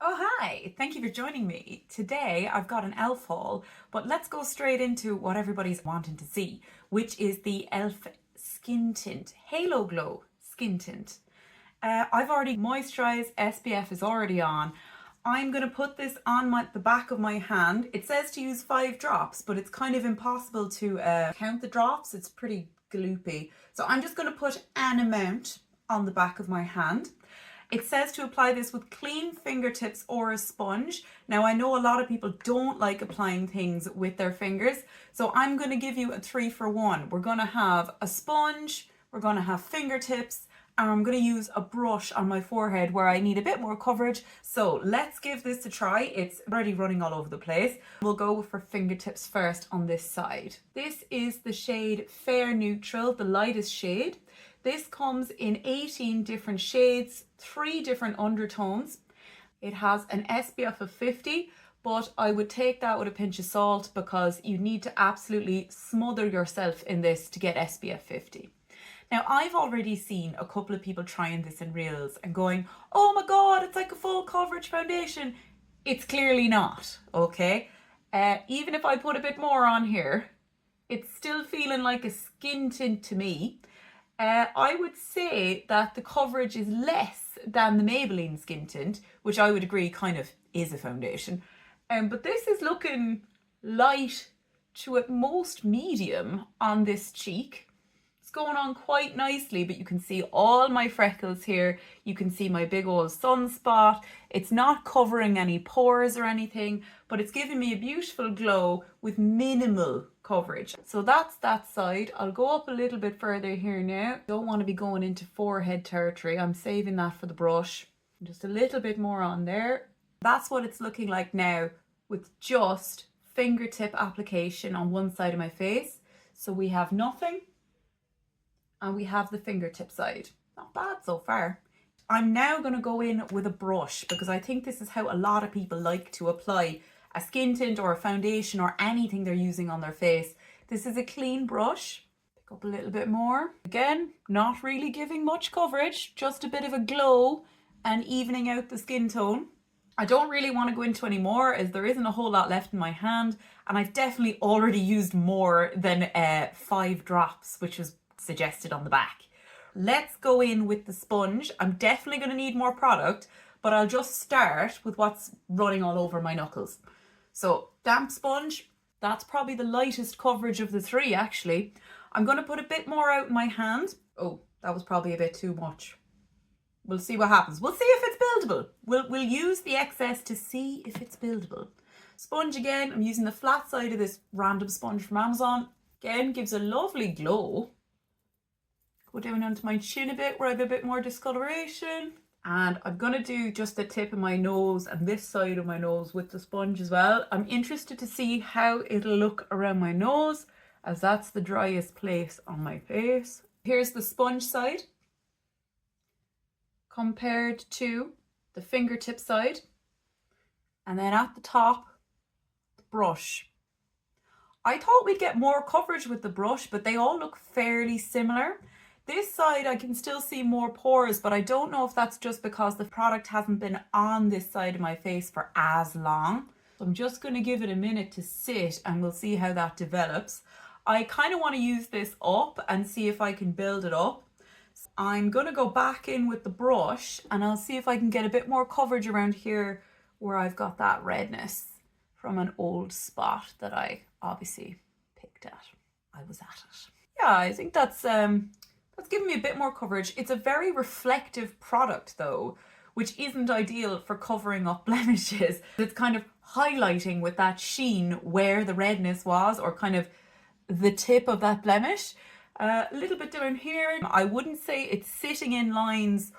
Oh, hi! Thank you for joining me. Today I've got an e.l.f. haul, but let's go straight into what everybody's wanting to see, which is the e.l.f. Skin Tint, Halo Glow Skin Tint. I've already moisturised, SPF is already on. I'm going to put this on the back of my hand. It says to use 5 drops, but it's kind of impossible to count the drops. It's pretty gloopy. So I'm just going to put an amount on the back of my hand. It says to apply this with clean fingertips or a sponge. Now I know a lot of people don't like applying things with their fingers, so I'm going to give you a 3 for 1. We're going to have a sponge, we're going to have fingertips, and I'm going to use a brush on my forehead where I need a bit more coverage. So let's give this a try. It's already running all over the place. We'll go for fingertips first on this side. This is the shade Fair Neutral, the lightest shade. This comes in 18 different shades, 3 different undertones. It has an SPF of 50, but I would take that with a pinch of salt because you need to absolutely smother yourself in this to get SPF 50. Now, I've already seen a couple of people trying this in reels and going, oh my God, it's like a full coverage foundation. It's clearly not, okay? Even if I put a bit more on here, it's still feeling like a skin tint to me. I would say that the coverage is less than the Maybelline Skin Tint, which I would agree kind of is a foundation. But this is looking light to at most medium on this cheek. It's going on quite nicely, but you can see all my freckles here. You can see my big old sunspot. It's not covering any pores or anything, but it's giving me a beautiful glow with minimal coverage. So that's that side. I'll go up a little bit further here now. Don't want to be going into forehead territory. I'm saving that for the brush. Just a little bit more on there. That's what it's looking like now with just fingertip application on one side of my face. So we have nothing and we have the fingertip side. Not bad so far. I'm now going to go in with a brush because I think this is how a lot of people like to apply a skin tint or a foundation or anything they're using on their face. This is a clean brush. Pick up a little bit more. Again, not really giving much coverage, just a bit of a glow and evening out the skin tone. I don't really want to go into any more as there isn't a whole lot left in my hand, and I've definitely already used more than 5 drops, which was suggested on the back. Let's go in with the sponge. I'm definitely going to need more product, but I'll just start with what's running all over my knuckles. So damp sponge, that's probably the lightest coverage of the 3 actually. I'm going to put a bit more out in my hand. Oh, that was probably a bit too much. We'll see what happens. We'll see if it's buildable. We'll use the excess to see if it's buildable. Sponge again, I'm using the flat side of this random sponge from Amazon. Again, gives a lovely glow. Go down onto my chin a bit where I have a bit more discoloration. And I'm going to do just the tip of my nose and this side of my nose with the sponge as well. I'm interested to see how it'll look around my nose as that's the driest place on my face. Here's the sponge side compared to the fingertip side. And then at the top, the brush. I thought we'd get more coverage with the brush, but they all look fairly similar. This side I can still see more pores, but I don't know if that's just because the product hasn't been on this side of my face for as long. So I'm just going to give it a minute to sit and we'll see how that develops. I kind of want to use this up and see if I can build it up. So I'm going to go back in with the brush and I'll see if I can get a bit more coverage around here where I've got that redness from an old spot that I obviously picked at. I was at it. Yeah, I think that's giving me a bit more coverage. It's a very reflective product though, which isn't ideal for covering up blemishes. It's kind of highlighting with that sheen where the redness was or kind of the tip of that blemish. A little bit down here. I wouldn't say it's sitting in lines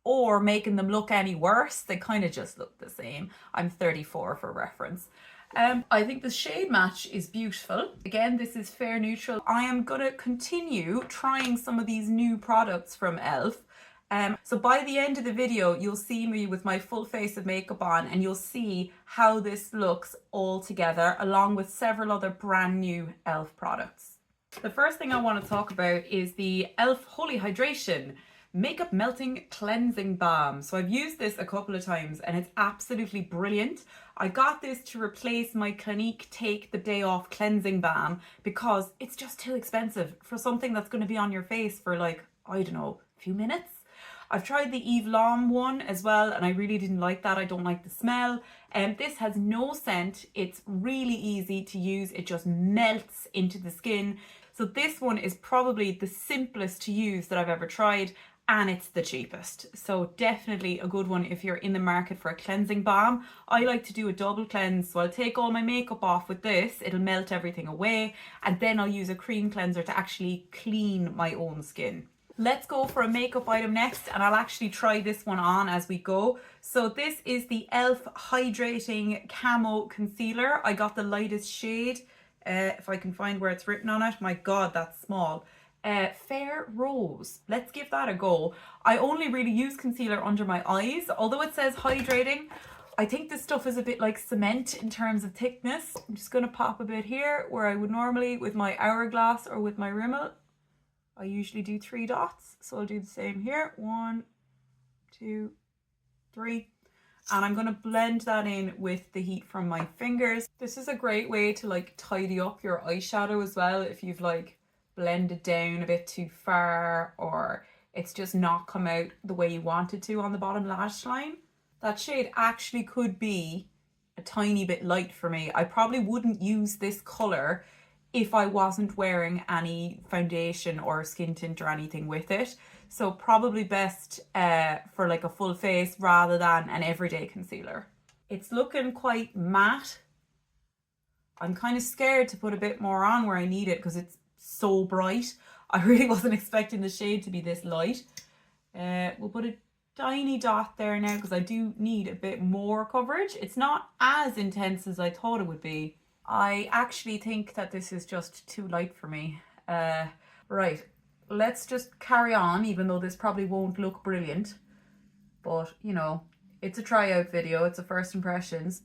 or making them look any worse. They kind of just look the same. I'm 34 for reference. I think the shade match is beautiful. Again, this is Fair Neutral. I am going to continue trying some of these new products from e.l.f. So by the end of the video, you'll see me with my full face of makeup on and you'll see how this looks all together along with several other brand new e.l.f. products. The first thing I want to talk about is the e.l.f. Holy Hydration Makeup Melting Cleansing Balm. So I've used this a couple of times and it's absolutely brilliant. I got this to replace my Clinique Take the Day Off Cleansing Balm because it's just too expensive for something that's going to be on your face for like, I don't know, a few minutes. I've tried the Eve Lom one as well and I really didn't like that. I don't like the smell. This has no scent. It's really easy to use. It just melts into the skin. So this one is probably the simplest to use that I've ever tried, and it's the cheapest. So definitely a good one if you're in the market for a cleansing balm. I like to do a double cleanse, so I'll take all my makeup off with this. It'll melt everything away, and then I'll use a cream cleanser to actually clean my own skin. Let's go for a makeup item next, and I'll actually try this one on as we go. So this is the e.l.f. Hydrating Camo Concealer. I got the lightest shade. If I can find where it's written on it. My God, that's small. Fair Rose. Let's give that a go. I only really use concealer under my eyes. Although it says hydrating, I think this stuff is a bit like cement in terms of thickness. I'm just going to pop a bit here where I would normally with my Hourglass or with my Rimmel. I usually do 3 dots. So I'll do the same here. 1, 2, 3. And I'm going to blend that in with the heat from my fingers. This is a great way to like tidy up your eyeshadow as well if you've like blended down a bit too far or it's just not come out the way you want it to on the bottom lash line. That shade actually could be a tiny bit light for me. I probably wouldn't use this colour if I wasn't wearing any foundation or skin tint or anything with it. So probably best for like a full face rather than an everyday concealer. It's looking quite matte. I'm kind of scared to put a bit more on where I need it because it's so bright. I really wasn't expecting the shade to be this light. We'll put a tiny dot there now because I do need a bit more coverage. It's not as intense as I thought it would be. I actually think that this is just too light for me. Right, let's just carry on, even though this probably won't look brilliant. But, you know, it's a tryout video, it's a first impressions.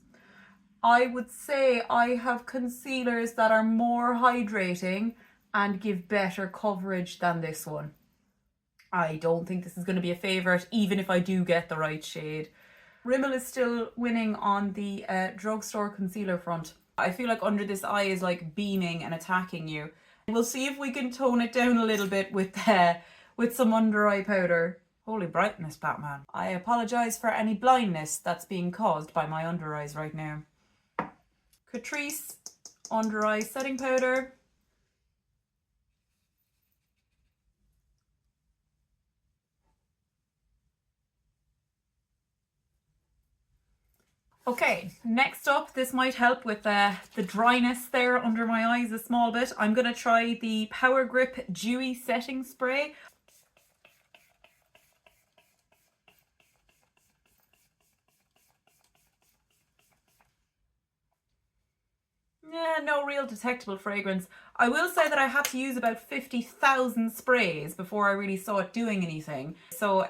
I would say I have concealers that are more hydrating and give better coverage than this one. I don't think this is going to be a favourite, even if I do get the right shade. Rimmel is still winning on the drugstore concealer front. I feel like under this eye is like beaming and attacking you. We'll see if we can tone it down a little bit with some under eye powder. Holy brightness, Batman. I apologise for any blindness that's being caused by my under eyes right now. Catrice under eye setting powder. Okay, next up, this might help with the dryness there under my eyes a small bit. I'm going to try the Power Grip Dewy Setting Spray. Yeah, no real detectable fragrance. I will say that I had to use about 50,000 sprays before I really saw it doing anything. So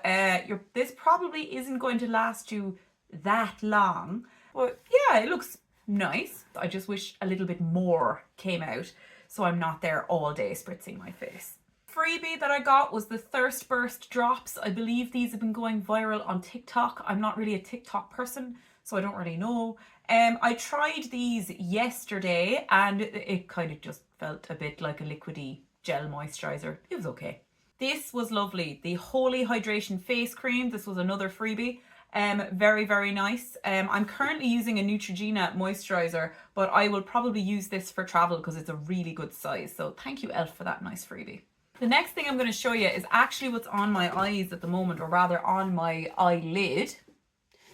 this probably isn't going to last you that long, but yeah, it looks nice. I just wish a little bit more came out so I'm not there all day spritzing my face. Freebie that I got was the Thirst Burst drops. I believe these have been going viral on TikTok. I'm not really a TikTok person, so I don't really know. I tried these yesterday and it kind of just felt a bit like a liquidy gel moisturizer. It was okay. This was lovely. The Holy Hydration Face Cream. This was another freebie. Very, very nice. I'm currently using a Neutrogena moisturizer, but I will probably use this for travel because it's a really good size. So thank you, e.l.f. for that nice freebie. The next thing I'm going to show you is actually what's on my eyes at the moment, or rather on my eyelid.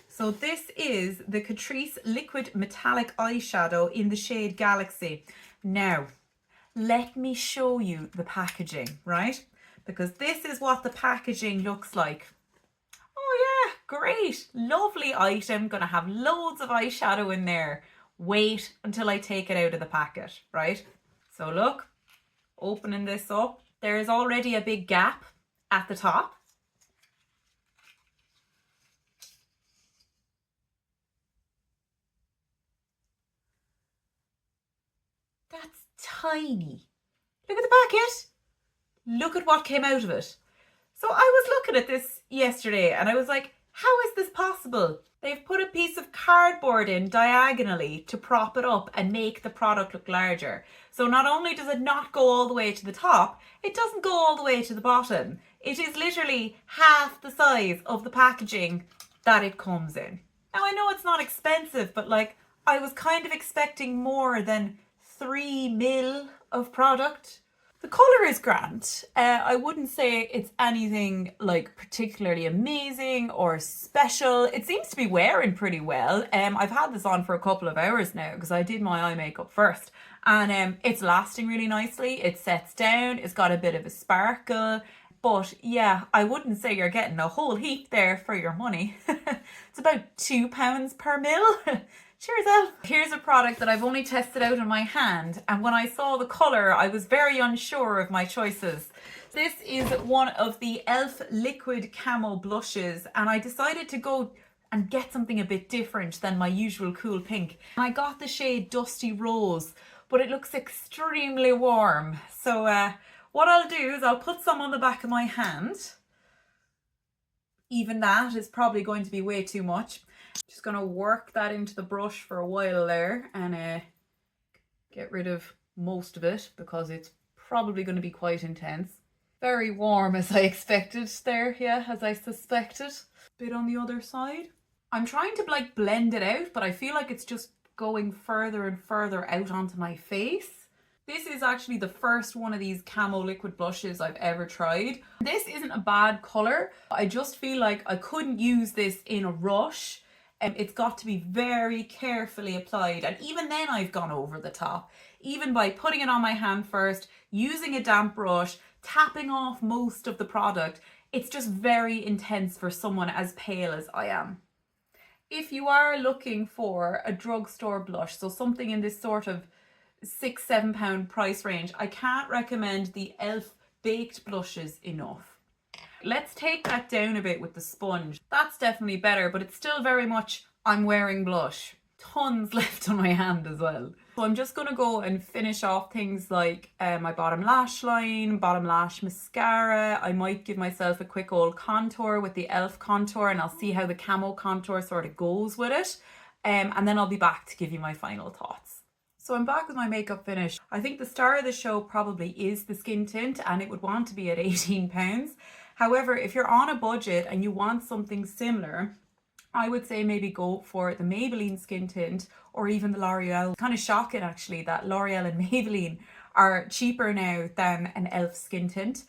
So this is the Catrice Liquid Metallic Eyeshadow in the shade Galaxy. Now, let me show you the packaging, right? Because this is what the packaging looks like. Oh yeah, great, lovely item, gonna have loads of eyeshadow in there. Wait until I take it out of the packet, right? So look, opening this up, there is already a big gap at the top. That's tiny. Look at the packet. Look at what came out of it. So I was looking at this yesterday and I was like, how is this possible? They've put a piece of cardboard in diagonally to prop it up and make the product look larger. So not only does it not go all the way to the top, it doesn't go all the way to the bottom. It is literally half the size of the packaging that it comes in. Now I know it's not expensive, but like I was kind of expecting more than 3 ml of product. The colour is grand. I wouldn't say it's anything like particularly amazing or special. It seems to be wearing pretty well. I've had this on for a couple of hours now because I did my eye makeup first, and it's lasting really nicely. It sets down, it's got a bit of a sparkle. But yeah, I wouldn't say you're getting a whole heap there for your money. It's about £2 per mil. Cheers, Elle. Here's a product that I've only tested out on my hand, and when I saw the colour I was very unsure of my choices. This is one of the e.l.f. liquid camo blushes, and I decided to go and get something a bit different than my usual cool pink. I got the shade Dusty Rose, but it looks extremely warm. So what I'll do is I'll put some on the back of my hand. Even that is probably going to be way too much. Just going to work that into the brush for a while there and get rid of most of it because it's probably going to be quite intense. Very warm as I expected there, yeah, as I suspected. Bit on the other side. I'm trying to like blend it out, but I feel like it's just going further and further out onto my face. This is actually the first one of these camo liquid blushes I've ever tried. This isn't a bad colour. I just feel like I couldn't use this in a rush. It's got to be very carefully applied, and even then I've gone over the top. Even by putting it on my hand first, using a damp brush, tapping off most of the product, it's just very intense for someone as pale as I am. If you are looking for a drugstore blush, so something in this sort of £6-7 price range, I can't recommend the e.l.f. baked blushes enough. Let's take that down a bit with the sponge. That's definitely better, but it's still very much I'm wearing blush. Tons left on my hand as well. So I'm just going to go and finish off things like my bottom lash line, bottom lash mascara. I might give myself a quick old contour with the e.l.f. contour, and I'll see how the camo contour sort of goes with it. And then I'll be back to give you my final thoughts. So I'm back with my makeup finished. I think the star of the show probably is the skin tint, and it would want to be at £18. However, if you're on a budget and you want something similar, I would say maybe go for the Maybelline skin tint or even the L'Oreal. Kind of shocking actually that L'Oreal and Maybelline are cheaper now than an e.l.f. skin tint.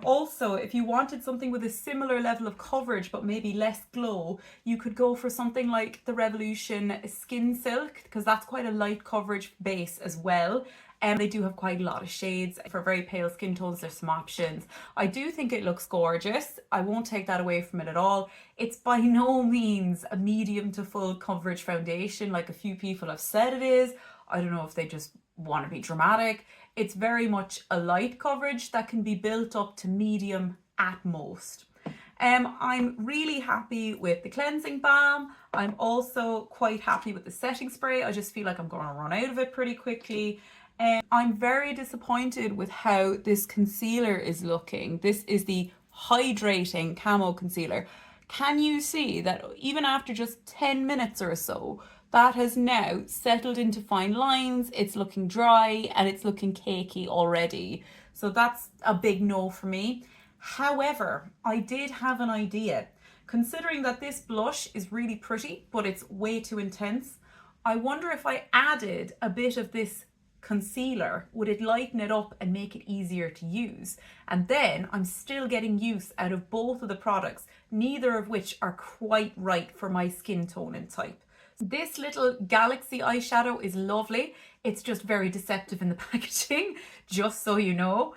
Also, if you wanted something with a similar level of coverage but maybe less glow, you could go for something like the Revolution Skin Silk, because that's quite a light coverage base as well. They do have quite a lot of shades. For very pale skin tones, there's some options. I do think it looks gorgeous. I won't take that away from it at all. It's by no means a medium to full coverage foundation like a few people have said it is. I don't know if they just want to be dramatic. It's very much a light coverage that can be built up to medium at most. I'm really happy with the cleansing balm. I'm also quite happy with the setting spray. I just feel like I'm going to run out of it pretty quickly. I'm very disappointed with how this concealer is looking. This is the hydrating camo concealer. Can you see that even after just 10 minutes or so, that has now settled into fine lines, it's looking dry, and it's looking cakey already. So that's a big no for me. However, I did have an idea. Considering that this blush is really pretty, but it's way too intense, I wonder if I added a bit of this concealer, would it lighten it up and make it easier to use? And then I'm still getting use out of both of the products, neither of which are quite right for my skin tone and type. This little Galaxy eyeshadow is lovely. It's just very deceptive in the packaging, just so you know.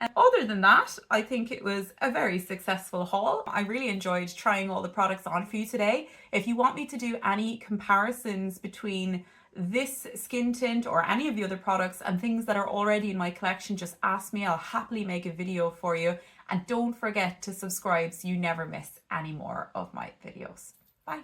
And other than that, I think it was a very successful haul. I really enjoyed trying all the products on for you today. If you want me to do any comparisons between this skin tint or any of the other products and things that are already in my collection, just ask me. I'll happily make a video for you. And don't forget to subscribe so you never miss any more of my videos. Bye.